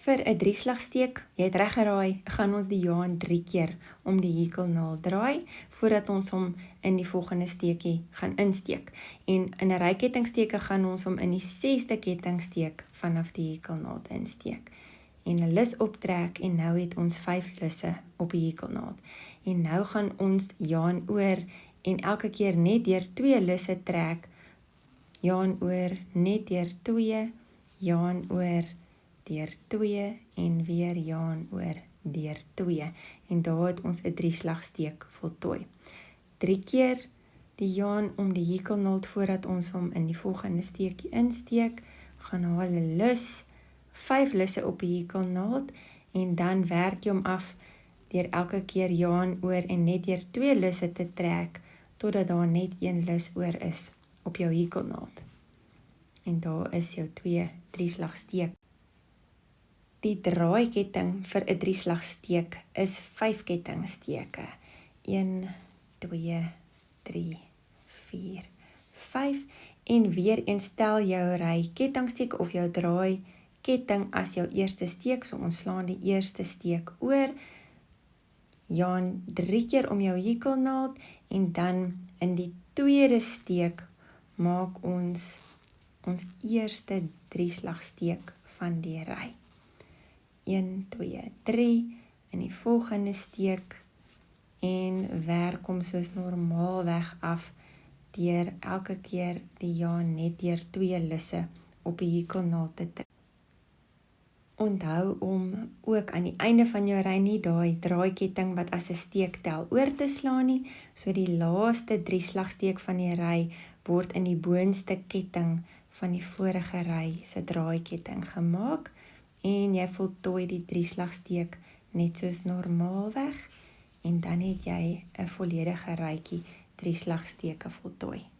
Vir 'n drieslagsteek, jy het reg geraai, gaan ons die jaan 3 keer om die hekelnaald draai, voordat ons hom in die volgende steekie gaan insteek. En in 'n rykettingsteke gaan ons hom in die 6de kettingsteek vanaf die hekelnaald insteek. En 'n lus optrek en nou het ons 5 lusse op die hekelnaald. En nou gaan ons jaan oor en elke keer net deur 2 lusse trek, jaan oor, net deur 2, jaan oor, deur 2 en weer jaan oor deur 2. En daar het ons 'n drieslagsteek voltooi. 3 keer die jaan om die hekelnaald voordat ons hom in die volgende steekie insteek, gaan haal 'n lus, 5 lusse op die hekelnaald en dan werk jy hom af deur elke keer jaan oor en net deur 2 lusse te trek totdat daar net 1 lus oor is op jou hekelnaald. En daar is jou 2 drieslagsteek. Die draaiketting vir 'n drieslagsteek is 5 kettingsteke. 1, 2, 3, 4, 5 en weer eens stel jou ry kettingsteek of jou draai ketting as jou eerste steek, so ons slaan die eerste steek oor, jaan 3 keer om jou hekelnaald en dan in die tweede steek maak ons eerste drieslagsteek van die ry. 1, 2, 3 in die volgende steek en werk hom soos normaalweg af deur elke keer die jaan net deur 2 lusse op die hekelnaald te trek. Onthou om ook aan die einde van jou ry nie daai draaiketting wat as 'n steek tel oor te slaan nie, so die laaste drieslagsteek van die ry word in die boonste ketting van die vorige ry se draaiketting gemaak en jy voltooi die drieslagsteek net soos normaalweg en dan het jy 'n volledige rytjie drieslagsteke voltooi.